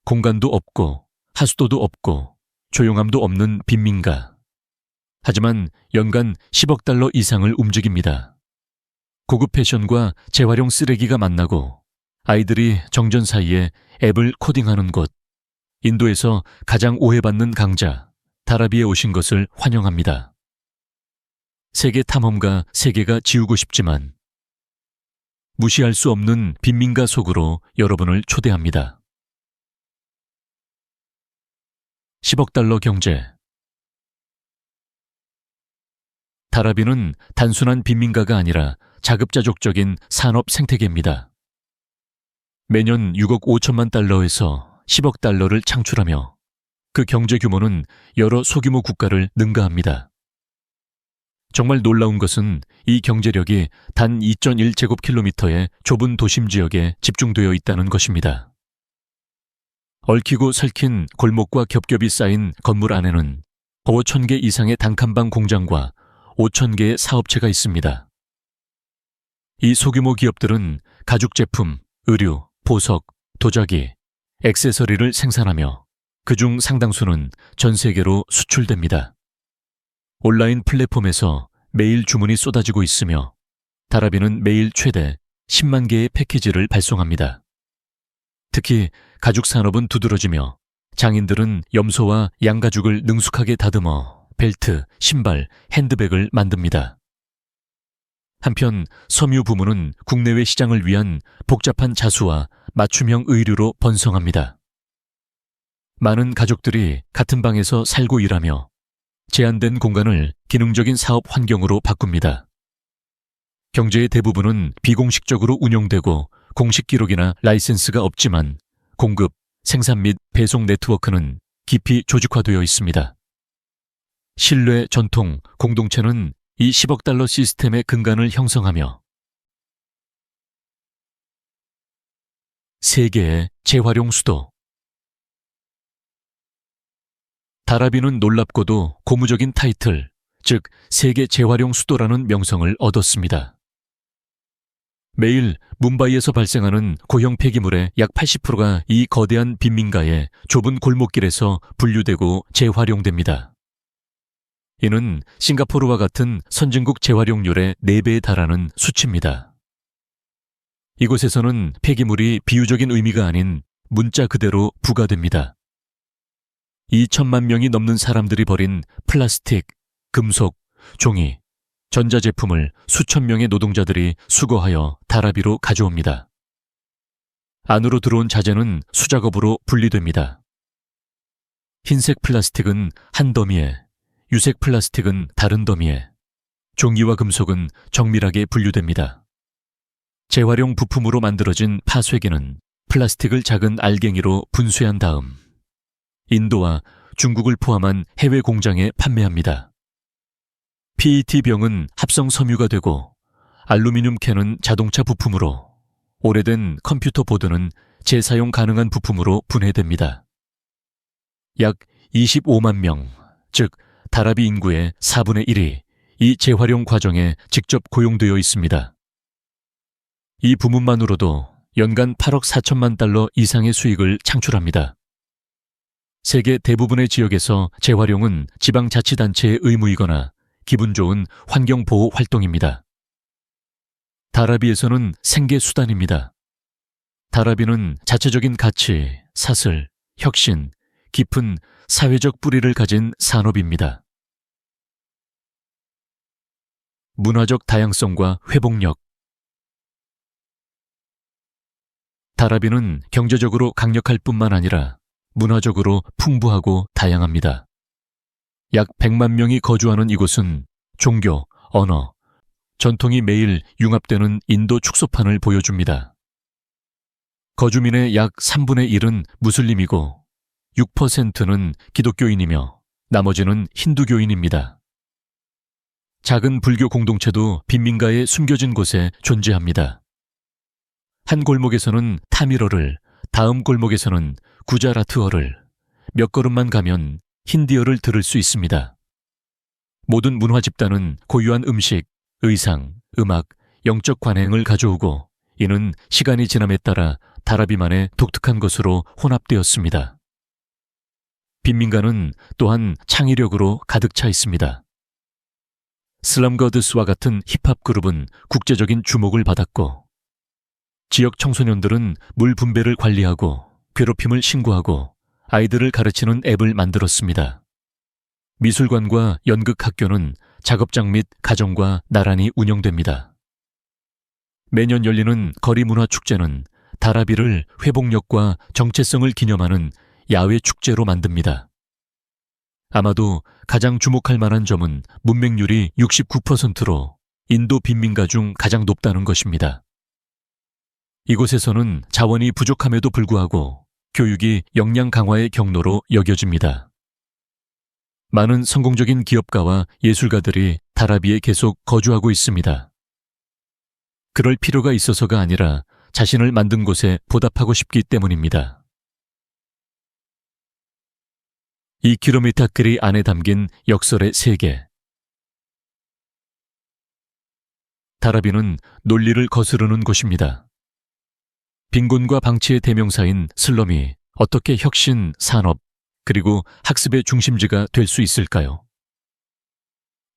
공간도 없고 하수도도 없고 조용함도 없는 빈민가. 하지만 연간 10억 달러 이상을 움직입니다. 고급 패션과 재활용 쓰레기가 만나고 아이들이 정전 사이에 앱을 코딩하는 곳. 인도에서 가장 오해받는 강자, 다라비에 오신 것을 환영합니다. 세계 탐험가 세계가 지우고 싶지만 무시할 수 없는 빈민가 속으로 여러분을 초대합니다. 10억 달러 경제. 다라비는 단순한 빈민가가 아니라 자급자족적인 산업 생태계입니다. 매년 6억 5천만 달러에서 10억 달러를 창출하며 그 경제 규모는 여러 소규모 국가를 능가합니다. 정말 놀라운 것은 이 경제력이 단 2.1제곱킬로미터의 좁은 도심 지역에 집중되어 있다는 것입니다. 얽히고 설킨 골목과 겹겹이 쌓인 건물 안에는 5,000개 이상의 단칸방 공장과 5,000개의 사업체가 있습니다. 이 소규모 기업들은 가죽 제품, 의류, 보석, 도자기, 액세서리를 생산하며 그중 상당수는 전 세계로 수출됩니다. 온라인 플랫폼에서 매일 주문이 쏟아지고 있으며 다라비는 매일 최대 10만 개의 패키지를 발송합니다. 특히 가죽 산업은 두드러지며 장인들은 염소와 양가죽을 능숙하게 다듬어 벨트, 신발, 핸드백을 만듭니다. 한편 섬유 부문은 국내외 시장을 위한 복잡한 자수와 맞춤형 의류로 번성합니다. 많은 가족들이 같은 방에서 살고 일하며 제한된 공간을 기능적인 사업 환경으로 바꿉니다. 경제의 대부분은 비공식적으로 운영되고 공식 기록이나 라이센스가 없지만 공급, 생산 및 배송 네트워크는 깊이 조직화되어 있습니다. 신뢰, 전통, 공동체는 이 10억 달러 시스템의 근간을 형성하며 세계의 재활용 수도. 다라비는 놀랍고도 고무적인 타이틀, 즉 세계 재활용 수도라는 명성을 얻었습니다. 매일 뭄바이에서 발생하는 고형 폐기물의 약 80%가 이 거대한 빈민가의 좁은 골목길에서 분류되고 재활용됩니다. 이는 싱가포르와 같은 선진국 재활용률의 4배에 달하는 수치입니다. 이곳에서는 폐기물이 비유적인 의미가 아닌 문자 그대로 부가됩니다. 2천만 명이 넘는 사람들이 버린 플라스틱, 금속, 종이, 전자제품을 수천 명의 노동자들이 수거하여 다라비로 가져옵니다. 안으로 들어온 자재는 수작업으로 분리됩니다. 흰색 플라스틱은 한 더미에, 유색 플라스틱은 다른 더미에, 종이와 금속은 정밀하게 분류됩니다. 재활용 부품으로 만들어진 파쇄기는 플라스틱을 작은 알갱이로 분쇄한 다음 인도와 중국을 포함한 해외 공장에 판매합니다. PET병은 합성 섬유가 되고 알루미늄 캔은 자동차 부품으로, 오래된 컴퓨터 보드는 재사용 가능한 부품으로 분해됩니다. 약 25만 명, 즉 다라비 인구의 4분의 1이 이 재활용 과정에 직접 고용되어 있습니다. 이 부문만으로도 연간 8억 4천만 달러 이상의 수익을 창출합니다. 세계 대부분의 지역에서 재활용은 지방자치단체의 의무이거나 기분 좋은 환경보호 활동입니다. 다라비에서는 생계수단입니다. 다라비는 자체적인 가치, 사슬, 혁신, 깊은 사회적 뿌리를 가진 산업입니다. 문화적 다양성과 회복력. 다라비는 경제적으로 강력할 뿐만 아니라 문화적으로 풍부하고 다양합니다. 약 100만 명이 거주하는 이곳은 종교, 언어, 전통이 매일 융합되는 인도 축소판을 보여줍니다. 거주민의 약 3분의 1은 무슬림이고 6%는 기독교인이며 나머지는 힌두교인입니다. 작은 불교 공동체도 빈민가의 숨겨진 곳에 존재합니다. 한 골목에서는 타밀어를, 다음 골목에서는 구자라트어를, 몇 걸음만 가면 힌디어를 들을 수 있습니다. 모든 문화 집단은 고유한 음식, 의상, 음악, 영적 관행을 가져오고 이는 시간이 지남에 따라 다라비만의 독특한 것으로 혼합되었습니다. 빈민가는 또한 창의력으로 가득 차 있습니다. 슬럼거드스와 같은 힙합 그룹은 국제적인 주목을 받았고, 지역 청소년들은 물 분배를 관리하고 괴롭힘을 신고하고 아이들을 가르치는 앱을 만들었습니다. 미술관과 연극학교는 작업장 및 가정과 나란히 운영됩니다. 매년 열리는 거리문화축제는 다라비를 회복력과 정체성을 기념하는 야외 축제로 만듭니다. 아마도 가장 주목할 만한 점은 문맹률이 69%로 인도 빈민가 중 가장 높다는 것입니다. 이곳에서는 자원이 부족함에도 불구하고 교육이 역량 강화의 경로로 여겨집니다. 많은 성공적인 기업가와 예술가들이 다라비에 계속 거주하고 있습니다. 그럴 필요가 있어서가 아니라 자신을 만든 곳에 보답하고 싶기 때문입니다. 2km 거리 안에 담긴 역설의 세계. 다라비는 논리를 거스르는 곳입니다. 빈곤과 방치의 대명사인 슬럼이 어떻게 혁신, 산업, 그리고 학습의 중심지가 될 수 있을까요?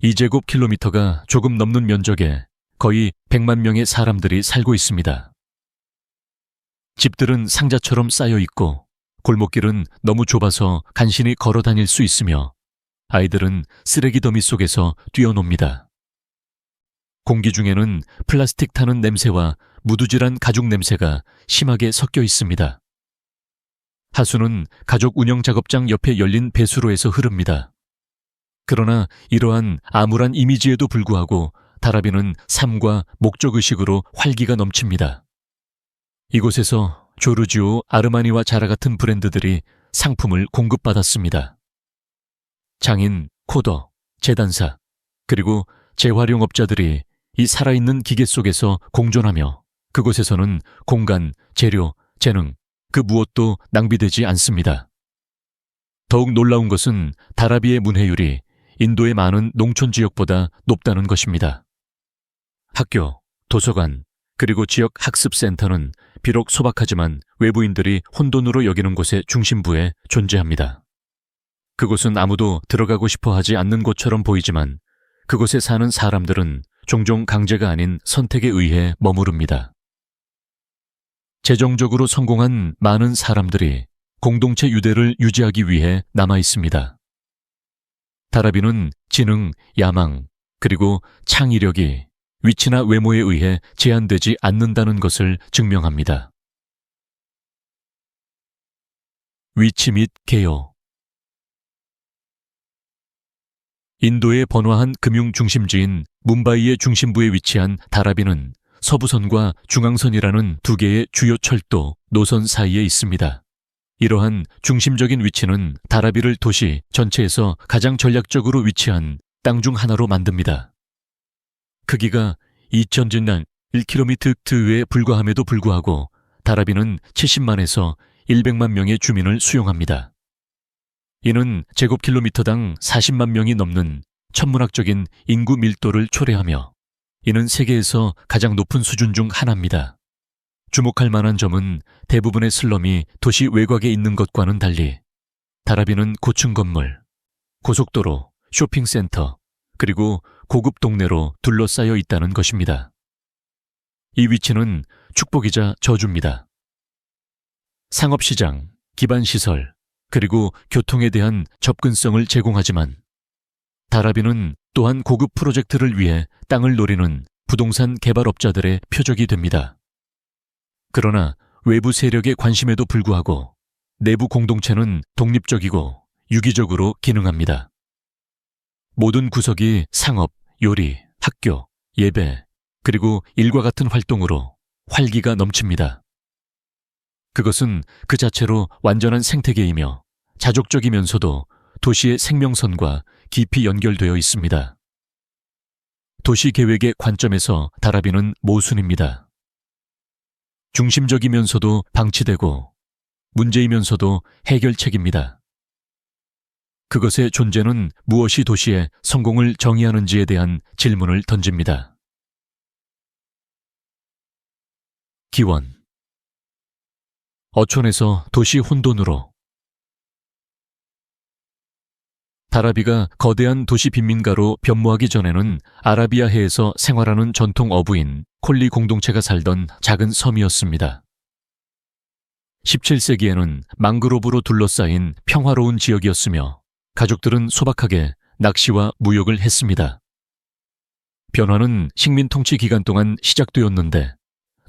2제곱킬로미터가 조금 넘는 면적에 거의 100만 명의 사람들이 살고 있습니다. 집들은 상자처럼 쌓여 있고 골목길은 너무 좁아서 간신히 걸어 다닐 수 있으며 아이들은 쓰레기 더미 속에서 뛰어놉니다. 공기 중에는 플라스틱 타는 냄새와 무두질한 가죽 냄새가 심하게 섞여 있습니다. 하수는 가족 운영 작업장 옆에 열린 배수로에서 흐릅니다. 그러나 이러한 암울한 이미지에도 불구하고 다라비는 삶과 목적의식으로 활기가 넘칩니다. 이곳에서 조르지오, 아르마니와 자라 같은 브랜드들이 상품을 공급받았습니다. 장인, 코더, 재단사, 그리고 재활용업자들이 이 살아있는 기계 속에서 공존하며 그곳에서는 공간, 재료, 재능, 그 무엇도 낭비되지 않습니다. 더욱 놀라운 것은 다라비의 문해율이 인도의 많은 농촌 지역보다 높다는 것입니다. 학교, 도서관, 그리고 지역 학습센터는 비록 소박하지만 외부인들이 혼돈으로 여기는 곳의 중심부에 존재합니다. 그곳은 아무도 들어가고 싶어 하지 않는 곳처럼 보이지만 그곳에 사는 사람들은 종종 강제가 아닌 선택에 의해 머무릅니다. 재정적으로 성공한 많은 사람들이 공동체 유대를 유지하기 위해 남아 있습니다. 다라비는 지능, 야망, 그리고 창의력이 위치나 외모에 의해 제한되지 않는다는 것을 증명합니다. 위치 및 개요. 인도의 번화한 금융 중심지인 뭄바이의 중심부에 위치한 다라비는 서부선과 중앙선이라는 두 개의 주요 철도, 노선 사이에 있습니다. 이러한 중심적인 위치는 다라비를 도시 전체에서 가장 전략적으로 위치한 땅 중 하나로 만듭니다. 크기가 2000진당 1km에 불과함에도 불구하고 다라비는 70만에서 100만 명의 주민을 수용합니다. 이는 제곱킬로미터당 40만 명이 넘는 천문학적인 인구 밀도를 초래하며 이는 세계에서 가장 높은 수준 중 하나입니다. 주목할 만한 점은 대부분의 슬럼이 도시 외곽에 있는 것과는 달리 다라비는 고층 건물, 고속도로, 쇼핑센터, 그리고 고급 동네로 둘러싸여 있다는 것입니다. 이 위치는 축복이자 저주입니다. 상업시장, 기반시설, 그리고 교통에 대한 접근성을 제공하지만 다라비는 또한 고급 프로젝트를 위해 땅을 노리는 부동산 개발업자들의 표적이 됩니다. 그러나 외부 세력의 관심에도 불구하고 내부 공동체는 독립적이고 유기적으로 기능합니다. 모든 구석이 상업, 요리, 학교, 예배, 그리고 일과 같은 활동으로 활기가 넘칩니다. 그것은 그 자체로 완전한 생태계이며 자족적이면서도 도시의 생명선과 깊이 연결되어 있습니다. 도시계획의 관점에서 다라비는 모순입니다. 중심적이면서도 방치되고 문제이면서도 해결책입니다. 그것의 존재는 무엇이 도시의 성공을 정의하는지에 대한 질문을 던집니다. 기원. 어촌에서 도시 혼돈으로. 다라비가 거대한 도시 빈민가로 변모하기 전에는 아라비아해에서 생활하는 전통 어부인 콜리 공동체가 살던 작은 섬이었습니다. 17세기에는 망그로브로 둘러싸인 평화로운 지역이었으며 가족들은 소박하게 낚시와 무역을 했습니다. 변화는 식민 통치 기간 동안 시작되었는데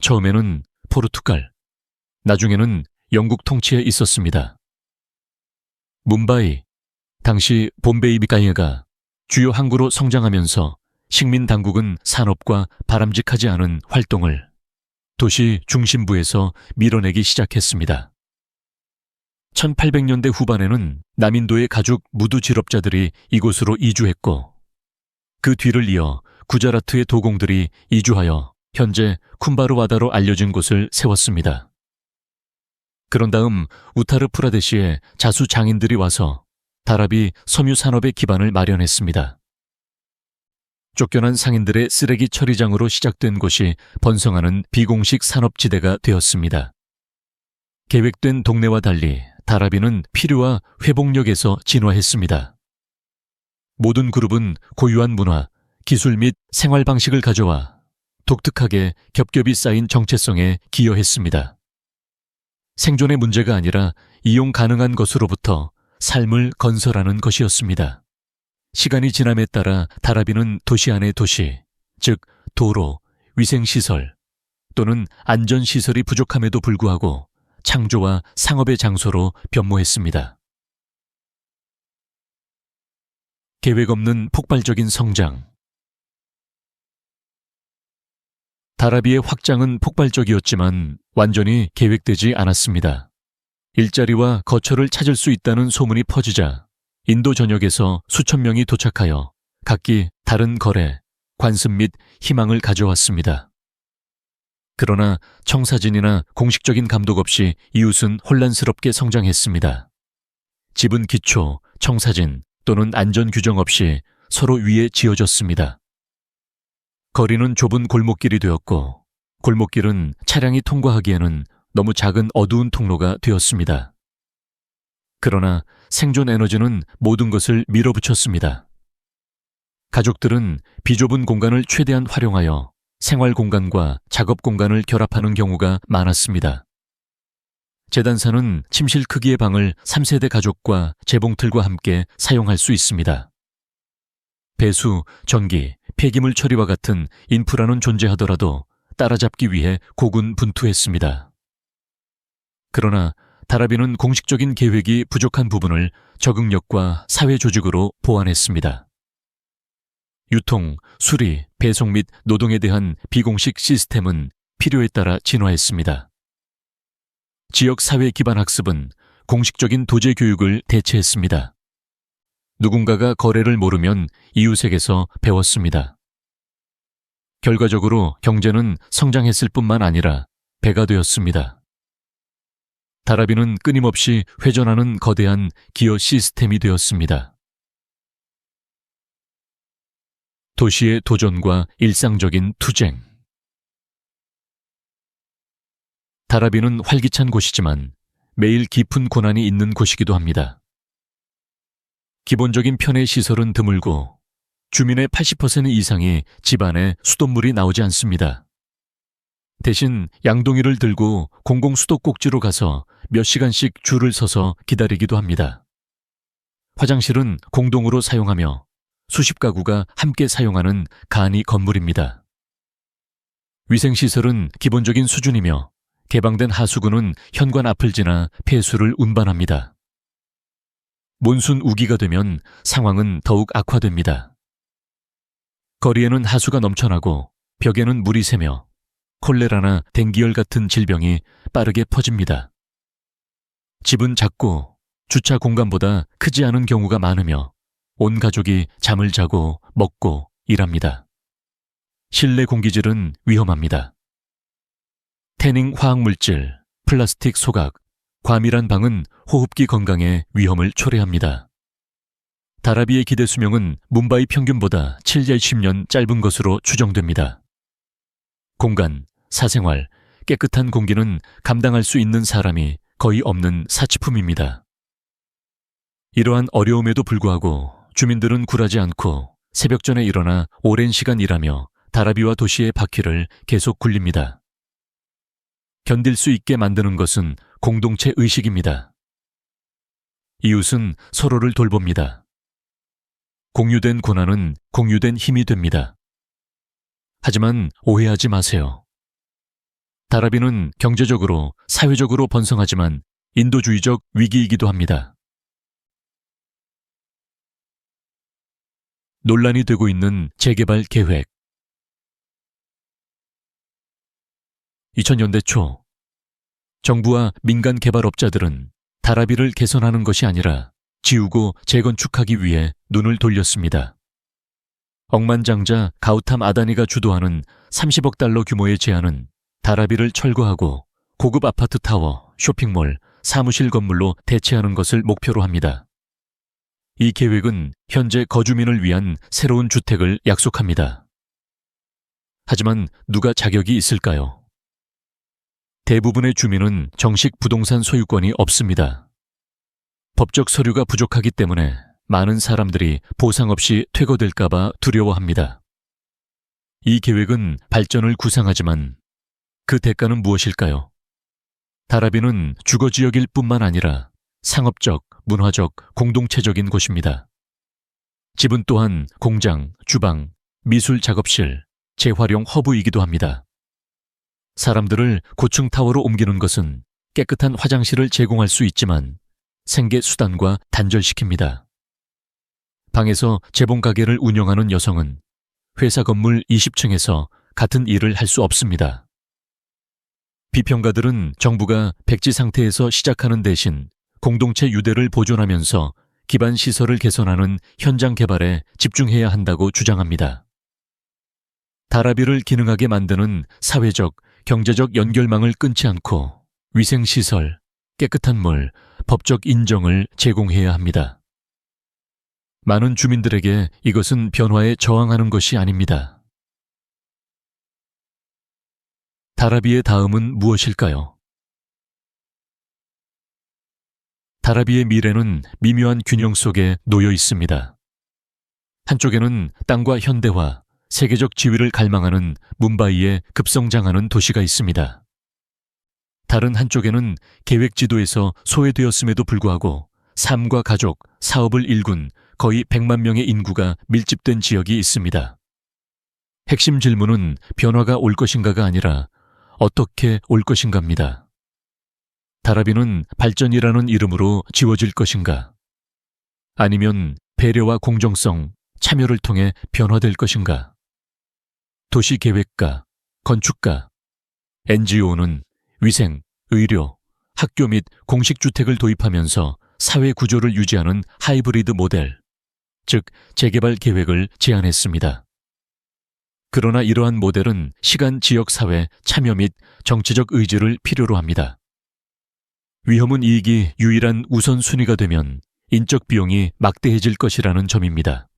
처음에는 포르투갈, 나중에는 영국 통치에 있었습니다. 뭄바이, 당시 봄베이비가이가 주요 항구로 성장하면서 식민 당국은 산업과 바람직하지 않은 활동을 도시 중심부에서 밀어내기 시작했습니다. 1800년대 후반에는 남인도의 가죽 무드 직업자들이 이곳으로 이주했고 그 뒤를 이어 구자라트의 도공들이 이주하여 현재 쿰바르와다로 알려진 곳을 세웠습니다. 그런 다음 우타르 프라데시에 자수 장인들이 와서 다라비 섬유 산업의 기반을 마련했습니다. 쫓겨난 상인들의 쓰레기 처리장으로 시작된 곳이 번성하는 비공식 산업지대가 되었습니다. 계획된 동네와 달리 다라비는 필요와 회복력에서 진화했습니다. 모든 그룹은 고유한 문화, 기술 및 생활 방식을 가져와 독특하게 겹겹이 쌓인 정체성에 기여했습니다. 생존의 문제가 아니라 이용 가능한 것으로부터 삶을 건설하는 것이었습니다. 시간이 지남에 따라 다라비는 도시 안의 도시, 즉 도로, 위생시설 또는 안전시설이 부족함에도 불구하고 창조와 상업의 장소로 변모했습니다. 계획 없는 폭발적인 성장. 다라비의 확장은 폭발적이었지만 완전히 계획되지 않았습니다. 일자리와 거처를 찾을 수 있다는 소문이 퍼지자 인도 전역에서 수천 명이 도착하여 각기 다른 거래, 관습 및 희망을 가져왔습니다. 그러나 청사진이나 공식적인 감독 없이 이웃은 혼란스럽게 성장했습니다. 집은 기초, 청사진 또는 안전 규정 없이 서로 위에 지어졌습니다. 거리는 좁은 골목길이 되었고 골목길은 차량이 통과하기에는 너무 작은 어두운 통로가 되었습니다. 그러나 생존 에너지는 모든 것을 밀어붙였습니다. 가족들은 비좁은 공간을 최대한 활용하여 생활 공간과 작업 공간을 결합하는 경우가 많았습니다. 재단사는 침실 크기의 방을 3세대 가족과 재봉틀과 함께 사용할 수 있습니다. 배수, 전기, 폐기물 처리와 같은 인프라는 존재하더라도 따라잡기 위해 고군분투했습니다. 그러나 다라비는 공식적인 계획이 부족한 부분을 적응력과 사회 조직으로 보완했습니다. 유통, 수리, 배송 및 노동에 대한 비공식 시스템은 필요에 따라 진화했습니다. 지역 사회 기반 학습은 공식적인 도제 교육을 대체했습니다. 누군가가 거래를 모르면 이웃에게서 배웠습니다. 결과적으로 경제는 성장했을 뿐만 아니라 배가 되었습니다. 다라비는 끊임없이 회전하는 거대한 기어 시스템이 되었습니다. 도시의 도전과 일상적인 투쟁. 다라비는 활기찬 곳이지만 매일 깊은 고난이 있는 곳이기도 합니다. 기본적인 편의 시설은 드물고 주민의 80% 이상이 집안에 수돗물이 나오지 않습니다. 대신 양동이를 들고 공공수도꼭지로 가서 몇 시간씩 줄을 서서 기다리기도 합니다. 화장실은 공동으로 사용하며 수십 가구가 함께 사용하는 간이 건물입니다. 위생시설은 기본적인 수준이며 개방된 하수구는 현관 앞을 지나 폐수를 운반합니다. 몬순 우기가 되면 상황은 더욱 악화됩니다. 거리에는 하수가 넘쳐나고 벽에는 물이 새며 콜레라나 댕기열 같은 질병이 빠르게 퍼집니다. 집은 작고 주차 공간보다 크지 않은 경우가 많으며 온 가족이 잠을 자고 먹고 일합니다. 실내 공기질은 위험합니다. 태닝 화학물질, 플라스틱 소각, 과밀한 방은 호흡기 건강에 위험을 초래합니다. 다라비의 기대 수명은 뭄바이 평균보다 7-10년 짧은 것으로 추정됩니다. 공간, 사생활, 깨끗한 공기는 감당할 수 있는 사람이 거의 없는 사치품입니다. 이러한 어려움에도 불구하고 주민들은 굴하지 않고 새벽 전에 일어나 오랜 시간 일하며 다라비와 도시의 바퀴를 계속 굴립니다. 견딜 수 있게 만드는 것은 공동체 의식입니다. 이웃은 서로를 돌봅니다. 공유된 고난은 공유된 힘이 됩니다. 하지만 오해하지 마세요. 다라비는 경제적으로, 사회적으로 번성하지만 인도주의적 위기이기도 합니다. 논란이 되고 있는 재개발 계획. 2000년대 초, 정부와 민간 개발업자들은 다라비를 개선하는 것이 아니라 지우고 재건축하기 위해 눈을 돌렸습니다. 억만장자 가우탐 아다니가 주도하는 30억 달러 규모의 제안은 다라비를 철거하고 고급 아파트 타워, 쇼핑몰, 사무실 건물로 대체하는 것을 목표로 합니다. 이 계획은 현재 거주민을 위한 새로운 주택을 약속합니다. 하지만 누가 자격이 있을까요? 대부분의 주민은 정식 부동산 소유권이 없습니다. 법적 서류가 부족하기 때문에 많은 사람들이 보상 없이 퇴거될까봐 두려워합니다. 이 계획은 발전을 구상하지만 그 대가는 무엇일까요? 다라비는 주거지역일 뿐만 아니라 상업적, 문화적, 공동체적인 곳입니다. 집은 또한 공장, 주방, 미술 작업실, 재활용 허브이기도 합니다. 사람들을 고층 타워로 옮기는 것은 깨끗한 화장실을 제공할 수 있지만 생계 수단과 단절시킵니다. 방에서 재봉 가게를 운영하는 여성은 회사 건물 20층에서 같은 일을 할 수 없습니다. 비평가들은 정부가 백지 상태에서 시작하는 대신 공동체 유대를 보존하면서 기반 시설을 개선하는 현장 개발에 집중해야 한다고 주장합니다. 다라비를 기능하게 만드는 사회적, 경제적 연결망을 끊지 않고 위생시설, 깨끗한 물, 법적 인정을 제공해야 합니다. 많은 주민들에게 이것은 변화에 저항하는 것이 아닙니다. 다라비의 다음은 무엇일까요? 다라비의 미래는 미묘한 균형 속에 놓여 있습니다. 한쪽에는 땅과 현대화, 세계적 지위를 갈망하는 뭄바이의 급성장하는 도시가 있습니다. 다른 한쪽에는 계획 지도에서 소외되었음에도 불구하고 삶과 가족, 사업을 일군 거의 100만 명의 인구가 밀집된 지역이 있습니다. 핵심 질문은 변화가 올 것인가가 아니라 어떻게 올 것인가입니다. 다라비는 발전이라는 이름으로 지워질 것인가? 아니면 배려와 공정성, 참여를 통해 변화될 것인가? 도시계획가, 건축가, NGO는 위생, 의료, 학교 및 공식주택을 도입하면서 사회 구조를 유지하는 하이브리드 모델, 즉 재개발 계획을 제안했습니다. 그러나 이러한 모델은 시간 지역사회 참여 및 정치적 의지를 필요로 합니다. 위험은 이익이 유일한 우선순위가 되면 인적 비용이 막대해질 것이라는 점입니다.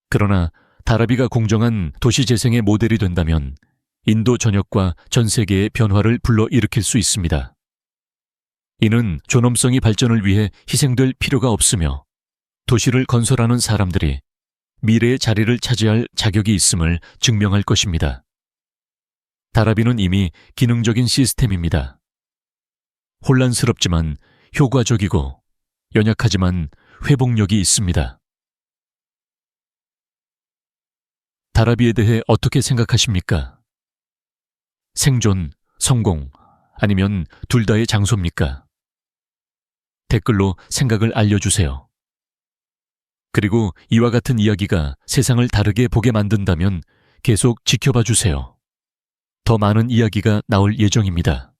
그러나 다라비가 공정한 도시재생의 모델이 된다면 인도 전역과 전 세계의 변화를 불러일으킬 수 있습니다. 이는 존엄성이 발전을 위해 희생될 필요가 없으며 도시를 건설하는 사람들이 미래의 자리를 차지할 자격이 있음을 증명할 것입니다. 다라비는 이미 기능적인 시스템입니다. 혼란스럽지만 효과적이고 연약하지만 회복력이 있습니다. 다라비에 대해 어떻게 생각하십니까? 생존, 성공, 아니면 둘 다의 장소입니까? 댓글로 생각을 알려주세요. 그리고 이와 같은 이야기가 세상을 다르게 보게 만든다면 계속 지켜봐 주세요. 더 많은 이야기가 나올 예정입니다.